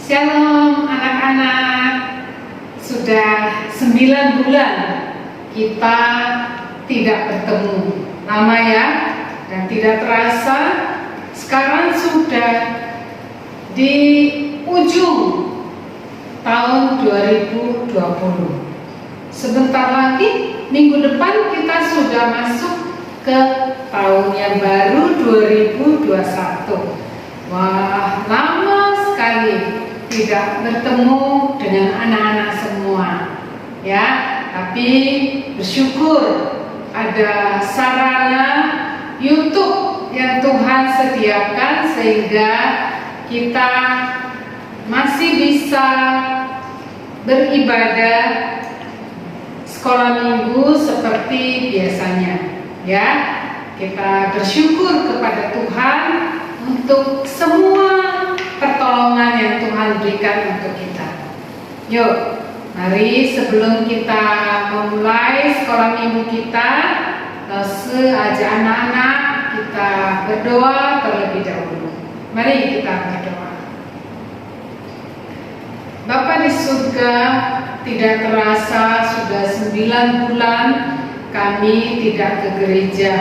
Shalom anak-anak, sudah 9 bulan kita tidak bertemu. Lama ya, dan tidak terasa sekarang sudah di ujung tahun 2020. Sebentar lagi minggu depan kita sudah masuk ke tahun yang baru 2021. Wah, lama sekali tidak bertemu dengan anak-anak semua, ya. Tapi bersyukur ada sarana YouTube yang Tuhan sediakan sehingga kita masih bisa beribadah sekolah minggu seperti biasanya, ya. Kita bersyukur kepada Tuhan untuk semua pertolongan yang Tuhan berikan untuk kita. Yuk, mari sebelum kita memulai sekolah minggu kita, ajak anak-anak kita berdoa terlebih dahulu. Mari kita berdoa. Bapa di surga, tidak terasa sudah 9 bulan kami tidak ke gereja.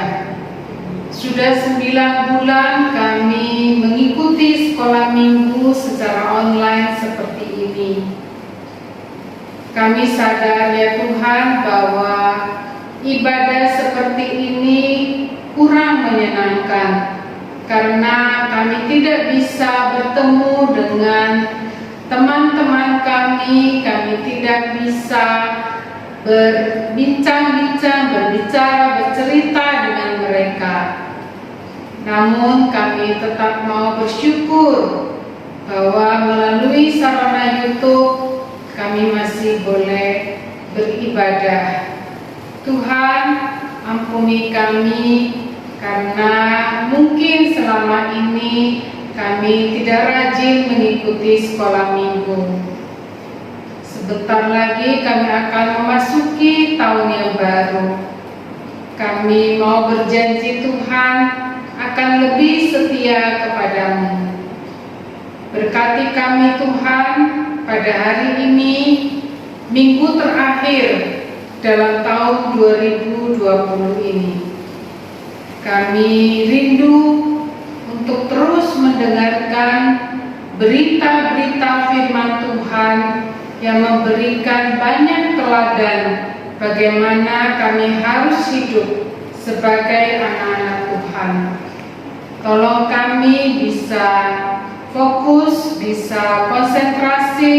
Sudah 9 bulan kami mengikuti sekolah minggu secara online seperti ini. Kami sadar ya Tuhan bahwa ibadah seperti ini kurang menyenangkan karena kami tidak bisa bertemu dengan teman-teman kami tidak bisa berbincang-bincang, bercerita dengan mereka. Namun kami tetap mau bersyukur bahwa melalui sarana YouTube kami masih boleh beribadah. Tuhan, ampuni kami karena mungkin selama ini kami tidak rajin mengikuti sekolah minggu. Sebentar lagi kami akan memasuki tahun yang baru. Kami mau berjanji Tuhan akan lebih setia kepadamu. Berkati kami Tuhan pada hari ini, minggu terakhir dalam tahun 2020 ini. Kami rindu untuk terus mendengarkan berita-berita firman Tuhan yang memberikan banyak teladan bagaimana kami harus hidup sebagai anak-anak Tuhan. Tolong kami bisa fokus, bisa konsentrasi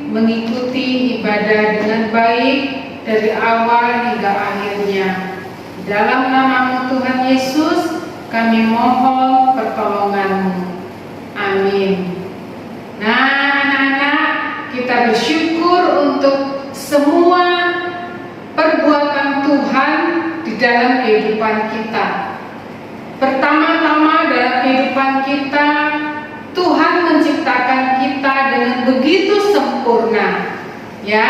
mengikuti ibadah dengan baik dari awal hingga akhirnya. Dalam nama Tuhan Yesus kami mohon pertolongan-Mu. Amin. Nah, anak-anak, kita bersyukur untuk semua perbuatan Tuhan di dalam kehidupan kita. Pertama-tama dalam kehidupan kita, Tuhan menciptakan kita dengan begitu sempurna, ya.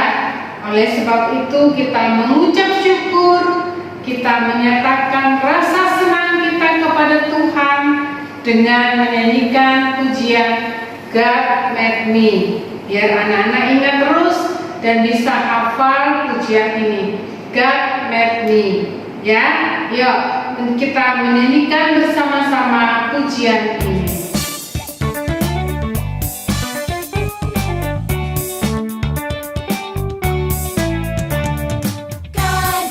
Oleh sebab itu kita mengucap syukur, kita menyatakan rasa senang kita kepada Tuhan dengan menyanyikan pujian God Made Me. Biar anak-anak ingat terus dan bisa hafal pujian ini, God Made Me, ya. Yuk kita menyanyikan bersama-sama pujian ini. God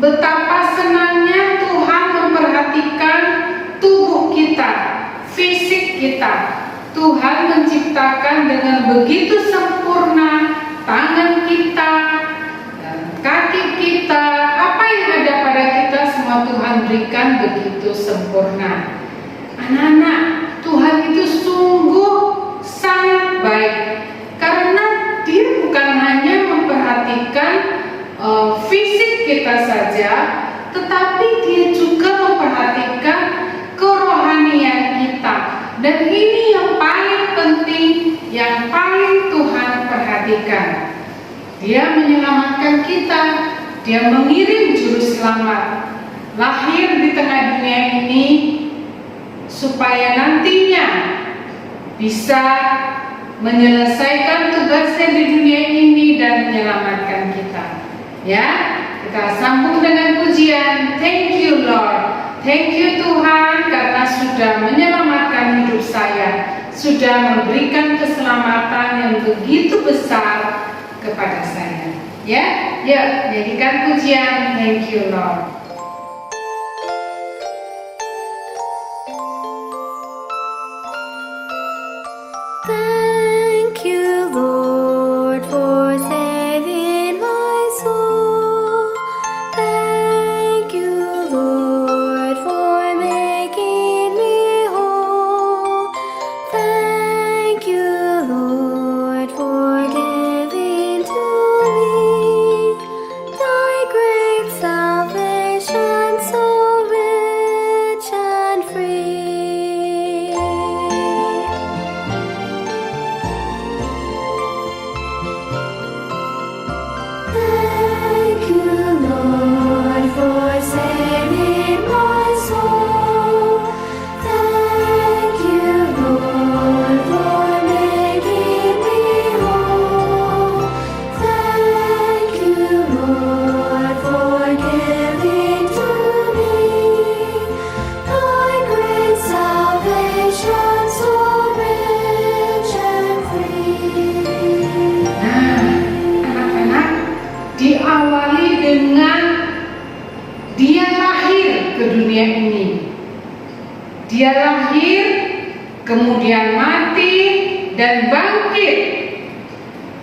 betapa senangnya Tuhan memperhatikan tubuh kita, fisik kita. Tuhan menciptakan dengan begitu sempurna tangan kita, kaki kita, apa yang ada pada kita semua Tuhan berikan begitu sempurna. Anak-anak, Tuhan itu sungguh sangat baik karena Dia bukan hanya memperhatikan fisik kita saja, tetapi Dia juga memperhatikan kerohanian kita. Dan ini yang paling penting, yang paling Tuhan perhatikan. Dia menyelamatkan kita, Dia mengirim juru selamat lahir di tengah dunia ini supaya nantinya bisa menyelesaikan tugasnya di dunia ini dan menyelamatkan kita. Ya, kita sambung dengan pujian. Thank you Lord. Thank you Tuhan karena sudah menyelamatkan hidup saya, sudah memberikan keselamatan yang begitu besar kepada saya. Ya, yuk nyanyikan pujian. Thank you Lord. Thank you, Lord, for saving my soul. Thank you, Lord, for making me whole. Thank you, Lord, for giving to me thy great salvation, so rich and free. Thank you, Lord, for saving my soul. Thank you, Lord, for making me whole. Thank you, Lord, for giving to me thy great salvation, so rich and free. Anak-anak, diawali dengan Dia lahir ke dunia ini. Dia lahir, kemudian mati dan bangkit.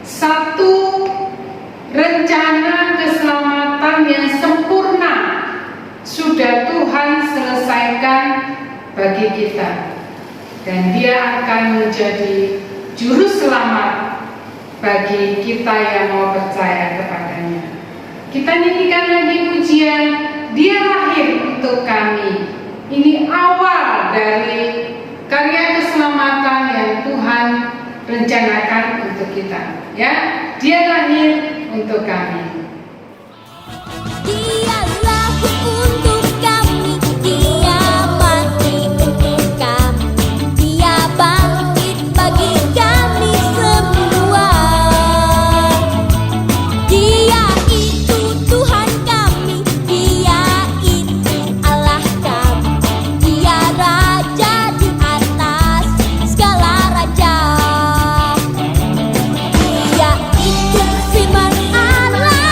Satu rencana keselamatan yang sempurna sudah Tuhan selesaikan bagi kita. Dan Dia akan menjadi juru selamat bagi kita yang mau percaya kepadanya. Kita nyanyikan lagi pujian, Dia lahir untuk kami. Ini awal dari karya keselamatan yang Tuhan rencanakan untuk kita. Ya, Dia lahir untuk kami. Dia lahir untuk kami, Dia mati untuk kami, Dia bangkit bagi kami semua. Dia itu Tuhan kami, Dia itu Allah kami, Dia Raja di atas segala raja. Dia itu firman Allah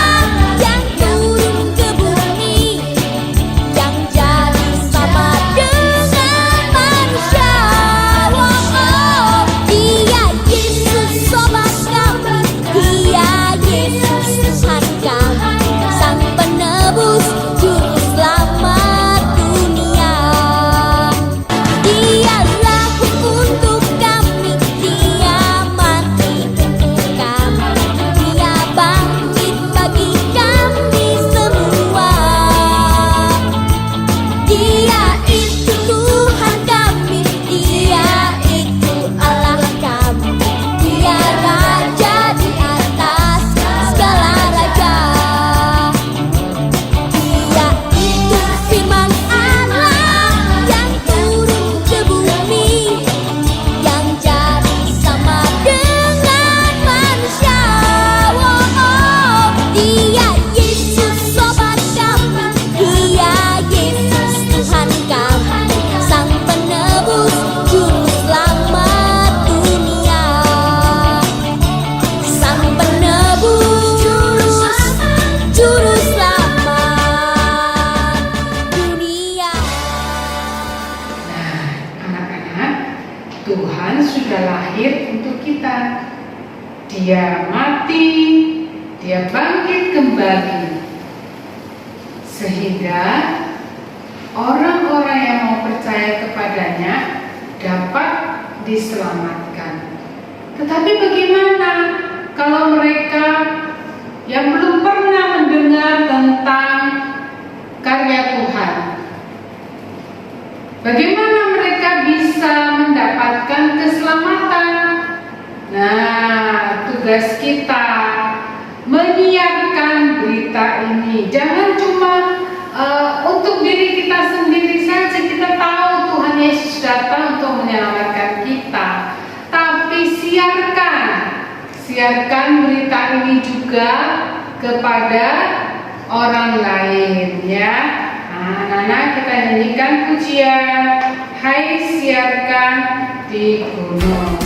sudah lahir untuk kita. Dia mati, dia bangkit kembali, sehingga orang-orang yang mau percaya kepadanya dapat diselamatkan. Tetapi bagaimana kalau mereka yang belum pernah mendengar tentang karya Tuhan? Bagaimana mereka bisa mendapatkan keselamatan? Nah, tugas kita menyiarkan berita ini. Jangan cuma untuk diri kita sendiri saja. Kita tahu Tuhan Yesus datang untuk menyelamatkan kita, tapi siarkan berita ini juga kepada orang lain, ya. Nah, anak-anak, kita nyanyikan pujian Hai Siarkan di Gunung.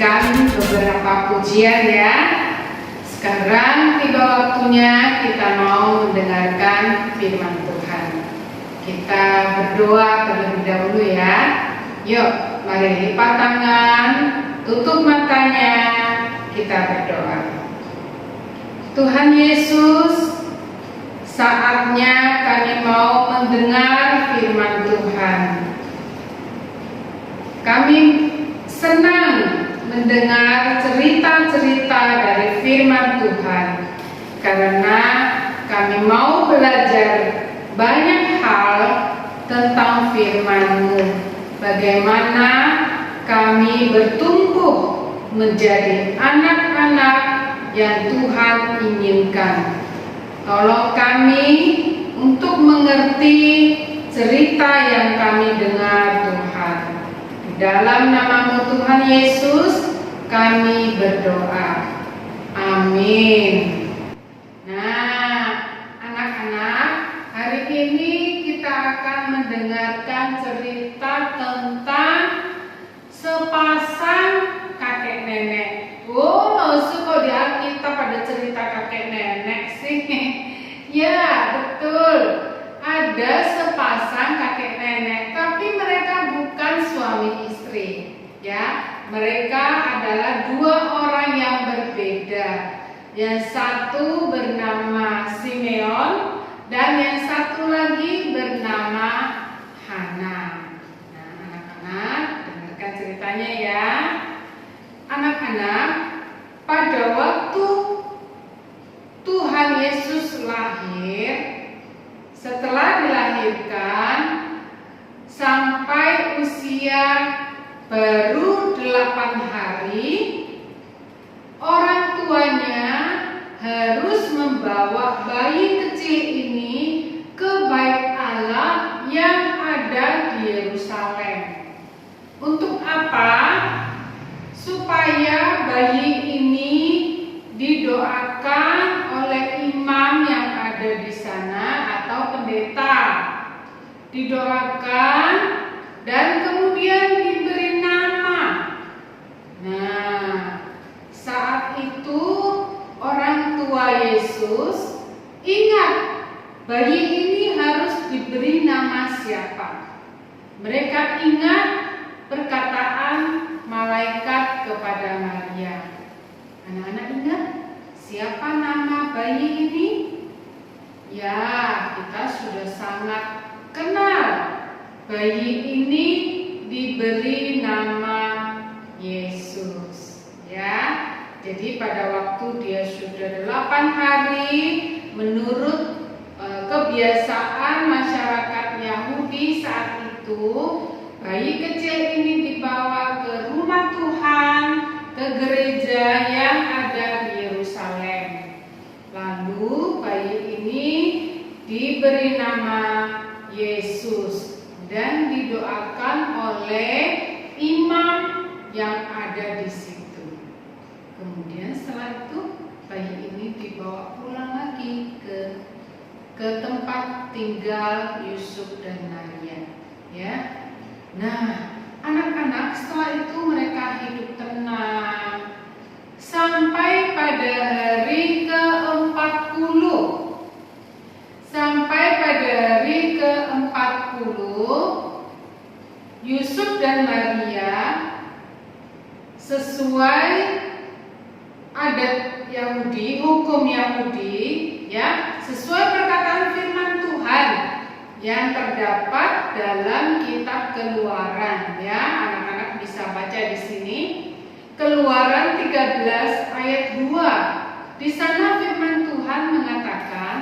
menyanyikan beberapa pujian ya. Sekarang tiba waktunya kita mau mendengarkan firman Tuhan. Kita berdoa terlebih dahulu ya. Yuk, mari lipat tangan, tutup matanya, kita berdoa. Tuhan Yesus, Saatnya kami mau mendengar firman Tuhan. Kami senang mendengar cerita-cerita dari firman Tuhan karena kami mau belajar banyak hal tentang firman-Mu. Bagaimana kami bertumbuh menjadi anak-anak yang Tuhan inginkan. Tolong kami untuk mengerti cerita yang kami dengar, Tuhan. Di dalam nama-Mu Tuhan Yesus kami berdoa. Amin. Nah, anak-anak, hari ini kita akan mendengarkan cerita tentang sepasang kakek nenek. Kok di Alkitab ada cerita kakek nenek sih? Ya, betul. Ada sepasang kakek nenek, tapi mereka bukan suami istri. Ya, mereka adalah dua orang yang berbeda. Yang satu bernama Simeon dan yang satu lagi bernama Hana. Nah, anak-anak, dengarkan ceritanya ya. Anak-anak, pada waktu Tuhan Yesus lahir, setelah dilahirkan sampai usia baru 8 hari, orang tuanya harus membawa bayi kecil ini ke bait Allah yang ada di Yerusalem. Untuk apa? Supaya bayi ini didoakan oleh imam yang ada di sana atau pendeta. Didoakan dan kemudian diberi nama. Nah, saat itu orang tua Yesus ingat bayi ini harus diberi nama siapa. Mereka ingat perkataan malaikat kepada Maria. Anak-anak ingat siapa nama bayi ini? Ya, kita sudah sangat kenal. Bayi ini diberi nama Yesus. Ya, jadi pada waktu dia sudah 8 hari, menurut kebiasaan masyarakat Yahudi saat itu, bayi kecil ini dibawa ke rumah Tuhan, ke gereja yang ada di Yerusalem. Lalu bayi ini diberi nama Yesus dan didoakan oleh imam yang ada di situ. Kemudian setelah itu bayi ini dibawa pulang lagi ke tempat tinggal Yusuf dan Maria. Ya. Nah, anak-anak, setelah itu mereka hidup tenang sampai pada hari ke-40. Sampai pada hari ke-40, Yusuf dan Maria sesuai adat Yahudi, hukum Yahudi, ya, sesuai perkataan firman Tuhan yang terdapat dalam kitab Keluaran, ya. Anak-anak bisa baca di sini. Keluaran 13 ayat 2. Di sana firman Tuhan mengatakan,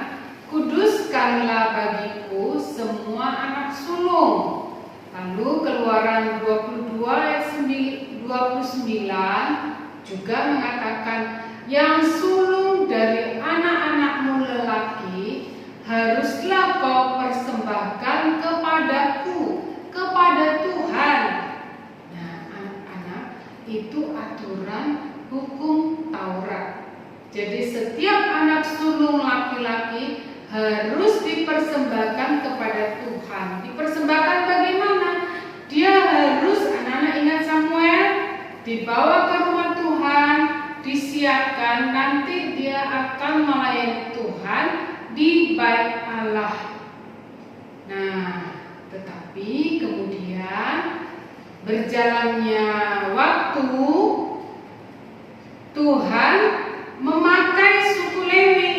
"Kuduskanlah bagiku semua anak sulung." Lalu Keluaran 22 ayat 29 juga mengatakan, "Yang sulung dari anak-anakmu lelaki haruslah kau persembahkan kepadaku, kepada Tuhan." Nah, anak-anak, itu aturan hukum Taurat. Jadi setiap anak sulung laki-laki harus dipersembahkan kepada Tuhan. Dipersembahkan bagaimana? Dia harus, anak-anak ingat Samuel, dibawa ke rumah Tuhan, disiapkan, nanti dia akan melayani Tuhan di bait Allah. Nah, tetapi kemudian berjalannya waktu, Tuhan memakai suku Lewi.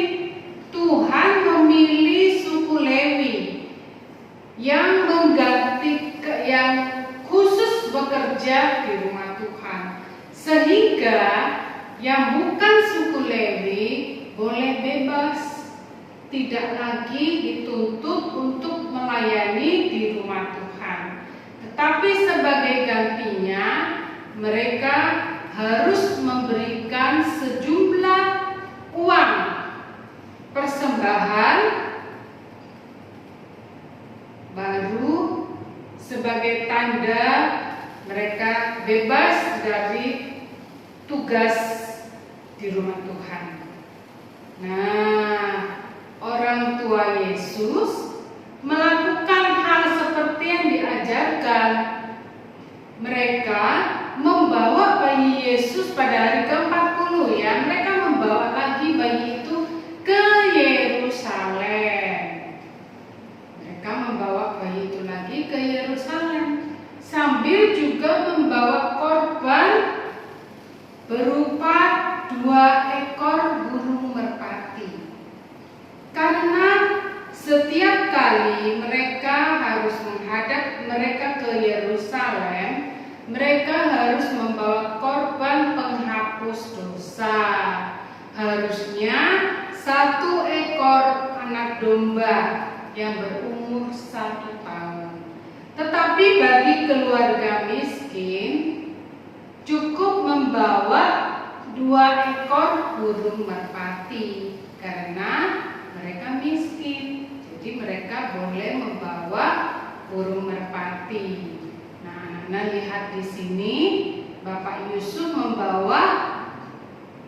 Tuhan memilih ketiga, yang bukan suku Lewi boleh bebas, tidak lagi dituntut untuk melayani di rumah Tuhan. Tetapi sebagai gantinya, mereka harus memberikan sejumlah uang persembahan, baru sebagai tanda mereka bebas dari tugas di rumah Tuhan. Nah, orang tua Yesus melakukan hal seperti yang diajarkan. Mereka membawa bayi Yesus pada hari ke-40 ya. Mereka membawa lagi bayi itu ke Yerusalem. Mereka membawa bayi itu lagi ke Yerusalem sambil juga membawa korban berupa 2 ekor burung merpati. Karena setiap kali mereka harus menghadap mereka ke Yerusalem, mereka harus membawa korban penghapus dosa. Harusnya 1 ekor anak domba yang berumur 1 tahun. Tetapi bagi keluarga miskin cukup membawa 2 ekor burung merpati karena mereka miskin. Jadi mereka boleh membawa burung merpati. Nah, anak-anak lihat di sini, Bapak Yusuf membawa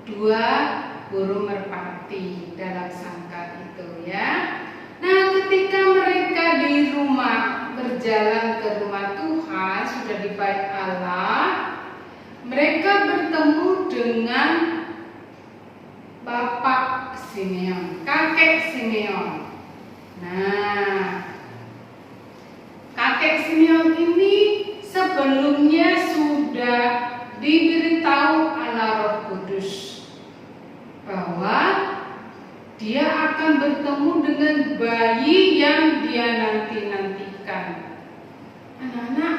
2 burung merpati dalam sangkar itu ya. Nah, ketika mereka di rumah berjalan ke rumah Tuhan, sudah di bait Allah, mereka bertemu dengan Bapak Simeon, kakek Simeon. Nah, kakek Simeon ini sebelumnya sudah diberitahu Allah Roh Kudus bahwa dia akan bertemu dengan bayi yang dia nanti-nantikan. Anak-anak,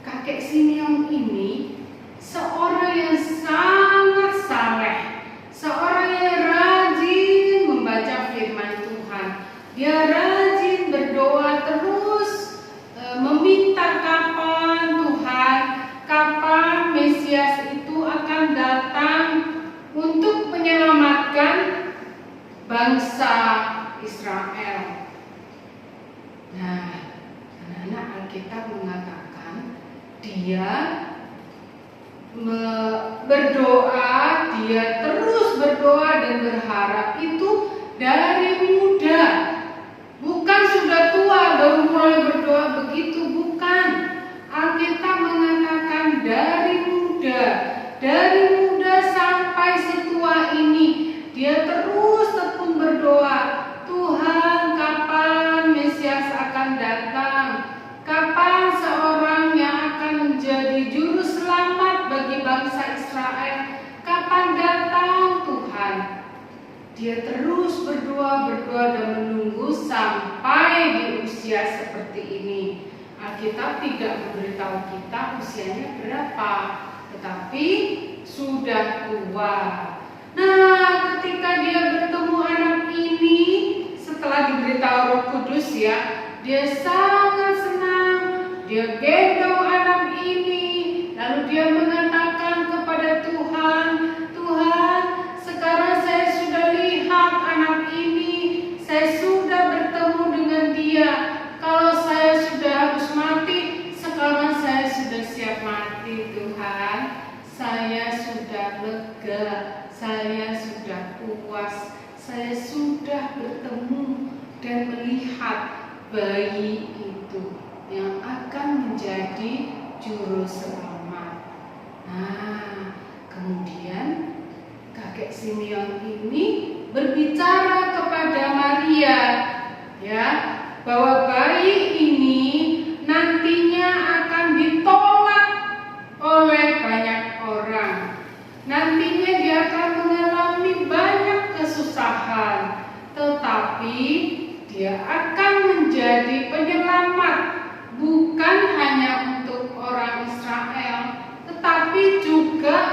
kakek Simeon ini seorang yang sangat saleh, seorang yang rajin membaca firman Tuhan. Dia rajin berdoa terus, meminta kapan Mesias itu akan datang untuk menyelamatkan bangsa Israel. Nah, anak-anak, Alkitab mengatakan dia berdoa, dia terus berdoa dan berharap itu dari muda. Bukan sudah tua baru mulai berdoa begitu, bukan. Alkitab mengatakan dari muda sampai setua ini dia terus tekun berdoa, Tuhan, kapan Mesias akan datang? Kapan seorang yang akan menjadi juru selamat bagi bangsa Israel? Kapan datang Tuhan? Dia terus berdoa dan menunggu sampai di usia seperti ini. Alkitab tidak memberitahu kita usianya berapa, tetapi sudah tua. Nah, ketika dia bertemu anak ini, setelah diberitahu Roh Kudus ya, dia sangat senang. Dia gendong anak ini, lalu dia mengatakan kepada Tuhan, Tuhan, sekarang saya sudah lihat anak ini, saya sudah bertemu dengan dia. Kalau saya sudah harus mati, sekarang saya sudah siap mati, Tuhan. Saya sudah lega, saya sudah puas, saya sudah bertemu dan melihat bayi itu yang akan menjadi juru selamat. Nah, kemudian kakek Simeon ini berbicara kepada Maria, ya, bahwa bayi ini nantinya akan ditolak oleh banyak orang. Nantinya dia akan mengalami banyak kesusahan, tetapi dia akan menjadi penyelamat bukan hanya untuk orang Israel, tetapi juga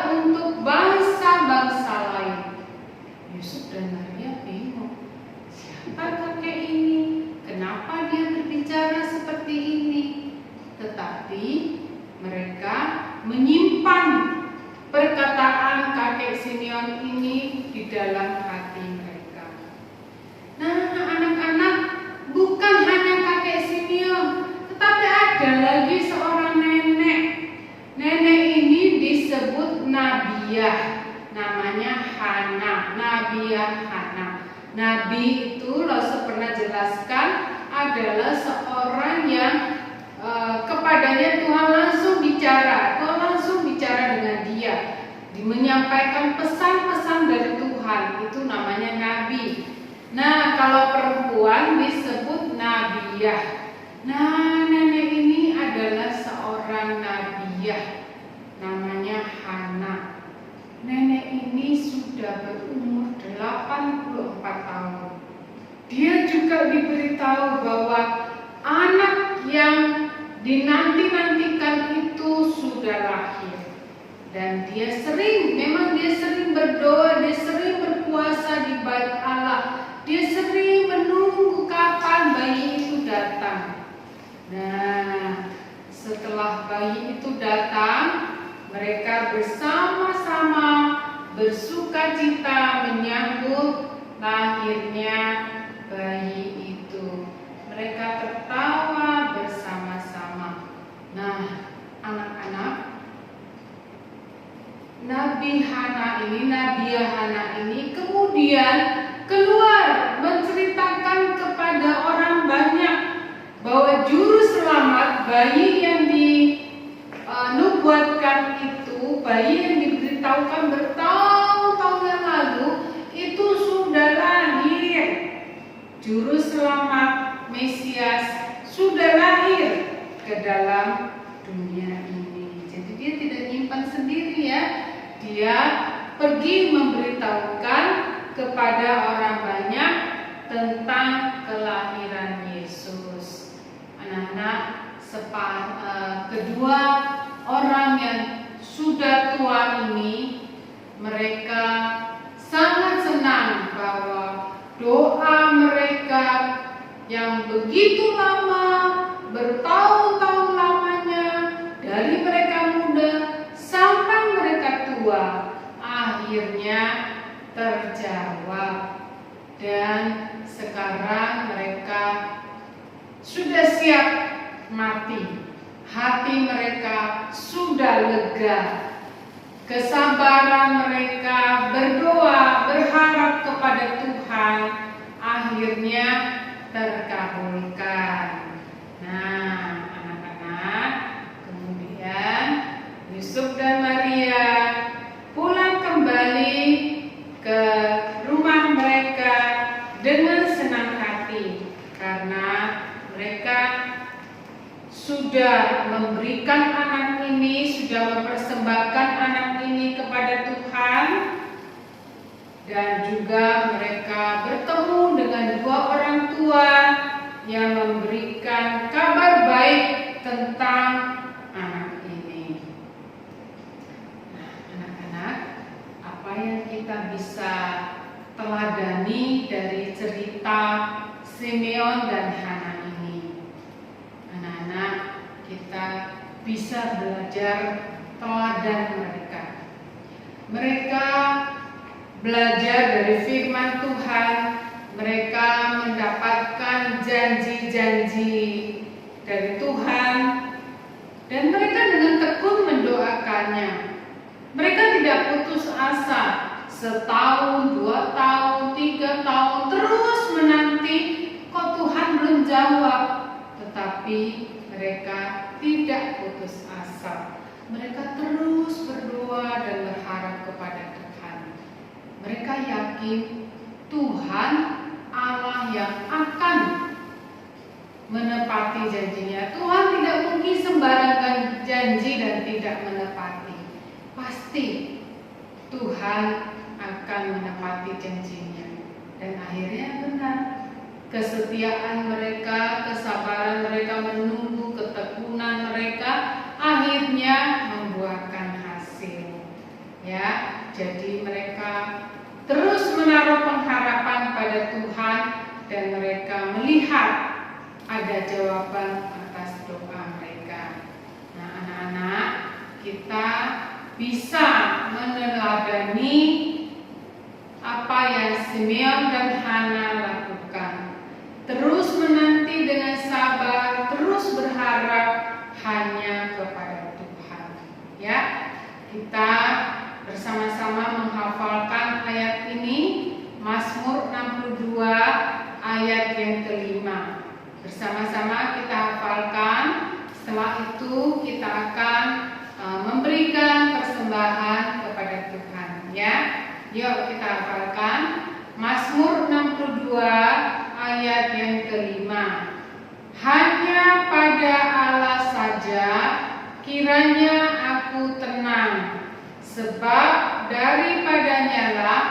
dalam hati mereka. Nah, anak-anak, bukan hanya kakek Simeon, tetapi ada lagi seorang nenek. Nenek ini disebut Nabiah, namanya Hana, Nabiah Hana. Nabi itu Rasul pernah jelaskan adalah seorang yang kepadanya Tuhan langsung bicara, Tuhan langsung bicara dengan dia, menyampaikan pesan-pesan dari Tuhan, itu namanya nabi. Nah, kalau perempuan disebut Nabiah. Nah, nenek ini adalah seorang Nabiah, namanya Hana. Nenek ini sudah berumur 84 tahun. Dia juga diberitahu bahwa anak yang dinanti-nantikan itu sudah lahir. Dan dia sering berdoa, dia sering berpuasa di bait Allah. Dia sering menunggu kapan bayi itu datang. Nah, setelah bayi itu datang, mereka bersama-sama bersuka cita menyambut lahirnya bayi itu. Mereka tertawa bersama-sama. Nah, anak-anak, Nabiah Hana ini kemudian keluar menceritakan kepada orang banyak bahwa juru selamat bayi yang dinubuatkan itu, bayi yang diberitahukan bertahun-tahun yang lalu itu sudah lahir. Juru selamat Mesias sudah lahir ke dalam dunia ini. Jadi dia tidak nyimpan sendiri ya. Dia pergi memberitahukan kepada orang banyak tentang kelahiran Yesus. Anak-anak, kedua orang yang sudah tua ini, mereka sangat senang bahwa doa mereka yang begitu lama, bertahun-tahun lamanya, dari mereka muda sampai mereka tua, akhirnya terjawab. Dan sekarang mereka sudah siap mati. Hati mereka sudah lega. Kesabaran mereka berdoa, berharap kepada Tuhan, akhirnya terkabulkan. Nah, anak-anak, kemudian Yusuf dan Maria pulang kembali ke rumah mereka dengan senang hati karena mereka sudah memberikan anak ini, sudah mempersembahkan anak ini kepada Tuhan, dan juga mereka bertemu dengan dua orang tua yang memberikan kabar baik tentang anak ini. Nah, anak-anak, apa yang kita bisa teladani dari cerita Simeon dan Hana ini? Anak-anak, kita bisa belajar teladan mereka. Mereka belajar dari firman Tuhan, mereka mendapatkan janji-janji dari Tuhan, dan mereka dengan tekun mendoakannya. Mereka tidak putus asa, setahun, 2 tahun, 3 tahun, terus menanti, kok Tuhan belum jawab. Tetapi mereka tidak putus asa. Mereka terus berdoa dan berharap kepada Tuhan. Mereka yakin Tuhan Allah yang akan menepati janjinya. Tuhan tidak mungkin sembarangan janji dan tidak menepati. Pasti Tuhan akan menepati janjinya. Dan akhirnya benar. Kesetiaan mereka, kesabaran mereka menunggu, ketekunan mereka akhirnya membuahkan hasil. Ya, jadi mereka terus menaruh pengharapan pada Tuhan dan mereka melihat ada jawaban atas doa mereka. Nah, anak-anak, kita bisa meneladani apa Simeon dan Hana lakukan. Terus menanti dengan sabar, terus berharap hanya kepada Tuhan. Ya, kita bersama-sama menghafalkan ayat ini, Mazmur 62 ayat yang kelima. Bersama-sama kita hafalkan. Setelah itu kita akan memberikan persembahan kepada Tuhan. Ya, yuk kita hafalkan Mazmur 62 ayat yang kelima. Hanya pada Allah saja kiranya aku tenang, sebab daripadanya lah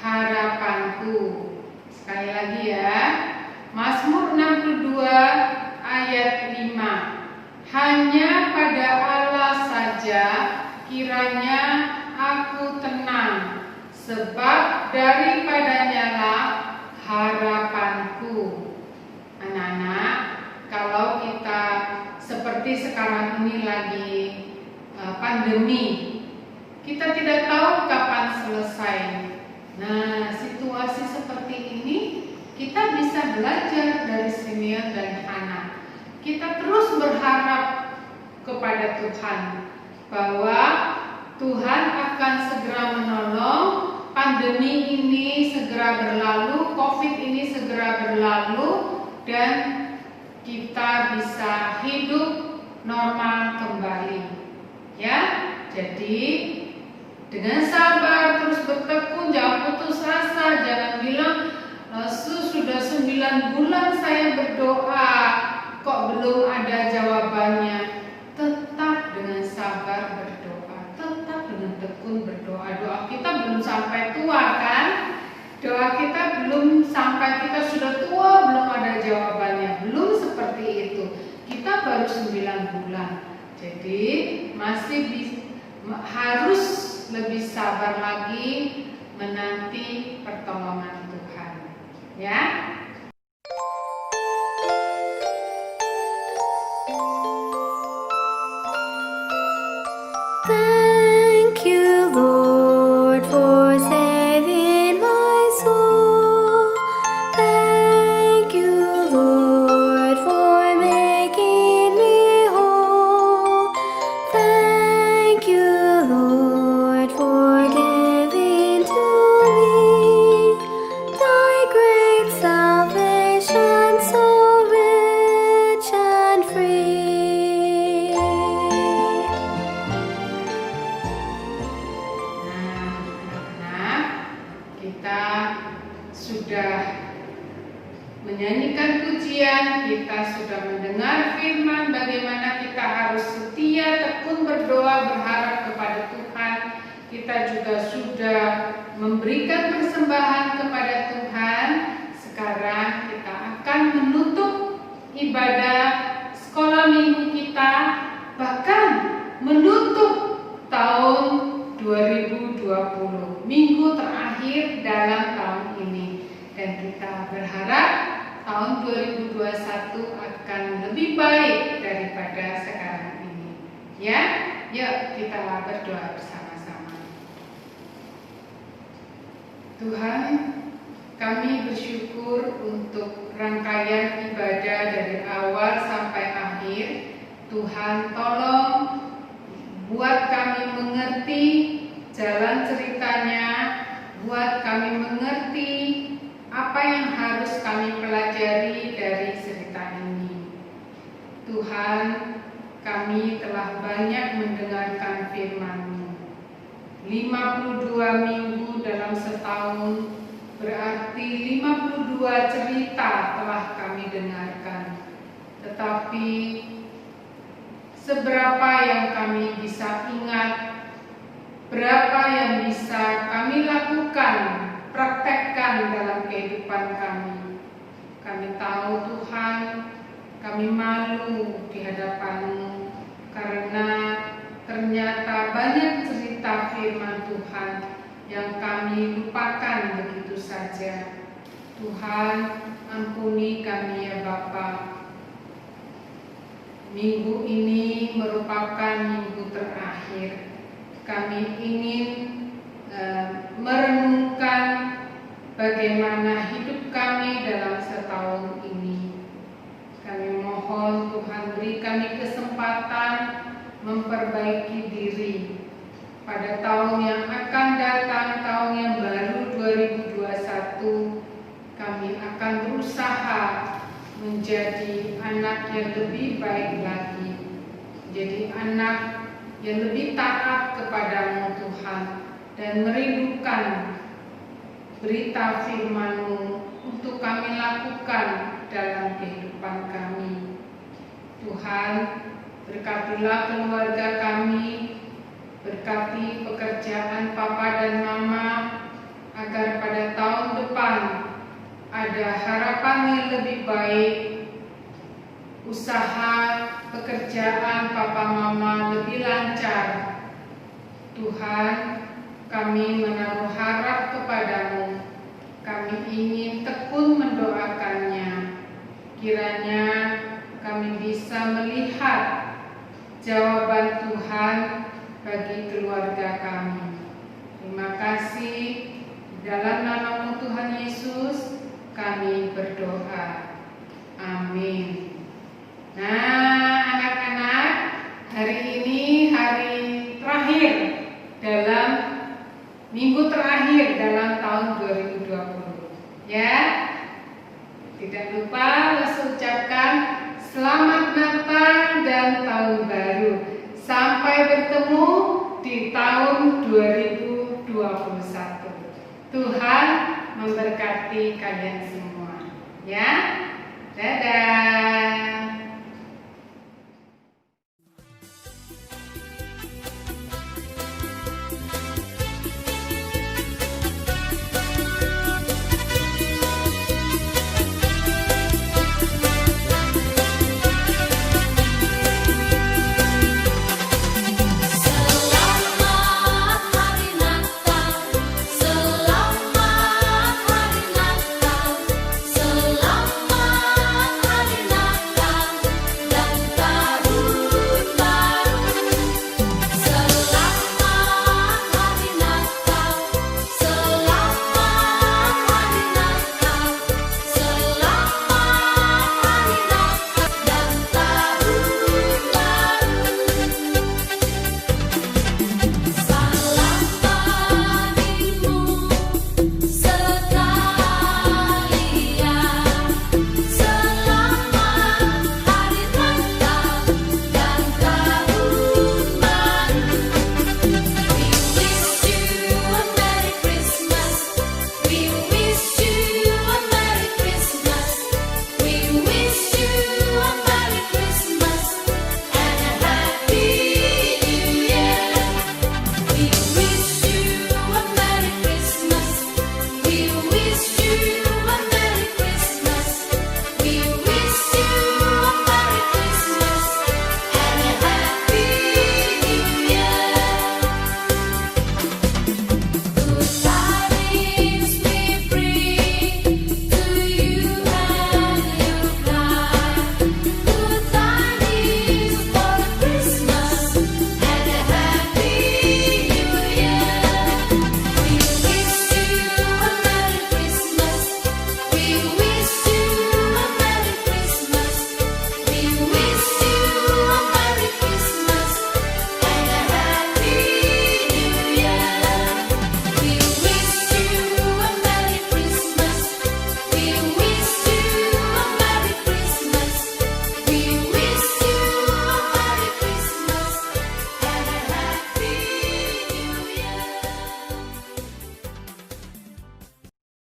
harapanku. Sekali lagi ya, Mazmur 62 ayat 5. Hanya pada Allah saja kiranya aku tenang, sebab daripadanya lah harapanku. Anak-anak, kalau kita seperti sekarang ini lagi pandemi, kita tidak tahu kapan selesai. Nah, situasi seperti ini kita bisa belajar dari Simeon dan Hana. Kita terus berharap kepada Tuhan bahwa Tuhan akan segera menolong, pandemi ini segera berlalu, COVID ini segera berlalu, dan kita bisa hidup normal kembali. Ya, jadi dengan sabar terus bertekun, jangan putus asa, jangan bilang sudah 9 bulan saya berdoa kok belum ada jawabannya. Tetap dengan sabar berdoa, tetap dengan tekun berdoa. Doa kita belum sampai tua kan? Doa kita belum sampai kita sudah tua belum ada jawabannya. Belum seperti itu. Kita baru 9 bulan. Jadi masih harus lebih sabar lagi menanti pertolongan Tuhan. Ya. Thank you, Lord, for saving my soul. Thank you, Lord, for making me whole. Thank you, Lord, for giving to me thy great salvation, so rich and free. Kita sudah menyanyikan pujian, kita sudah mendengar firman bagaimana kita harus setia, tekun berdoa, berharap kepada Tuhan. Kita juga sudah memberikan persembahan kepada Tuhan. Sekarang kita akan menutup ibadah sekolah minggu kita, bahkan menutup tahun 2020, minggu terakhir dalam tahun ini, dan kita berharap tahun 2021 akan lebih baik daripada sekarang ini. Ya, yuk kita berdoa bersama-sama. Tuhan, kami bersyukur untuk rangkaian ibadah dari awal sampai akhir. Tuhan, tolong buat kami mengerti jalan ceritanya, buat kami mengerti apa yang harus kami pelajari dari cerita ini. Tuhan, kami telah banyak mendengarkan firman-Mu. 52 minggu dalam setahun, berarti 52 cerita telah kami dengarkan. Tetapi seberapa yang kami bisa ingat, berapa yang bisa kami lakukan, praktekkan dalam kehidupan kami. Kami tahu Tuhan, kami malu di hadapan-Mu karena ternyata banyak cerita firman Tuhan yang kami lupakan begitu saja. Tuhan, ampuni kami ya Bapa. Minggu ini merupakan minggu terakhir. Kami ingin merenungkan bagaimana hidup kami dalam setahun ini. Kami mohon Tuhan beri kami kesempatan memperbaiki diri. Pada tahun yang akan datang, tahun yang baru 2021, kami akan berusaha menjadi anak yang lebih baik lagi. Jadi anak yang lebih taat kepadamu Tuhan dan merindukan berita firman-Mu untuk kami lakukan dalam kehidupan kami. Tuhan, berkatilah keluarga kami, berkati pekerjaan Papa dan Mama, agar pada tahun depan ada harapan yang lebih baik, usaha pekerjaan Papa Mama lebih lancar. Tuhan, kami menaruh harap kepadamu. Kami ingin tekun mendoakannya. Kiranya kami bisa melihat jawaban Tuhan bagi keluarga kami. Terima kasih. Di dalam nama Tuhan Yesus kami berdoa. Amin. Nah, anak-anak, hari ini hari terakhir dalam minggu terakhir dalam tahun 2020. Ya. Tidak lupa langsung ucapkan selamat Natal dan tahun baru. Sampai bertemu di tahun 2021. Tuhan memberkati kalian semua. Ya. Dadah.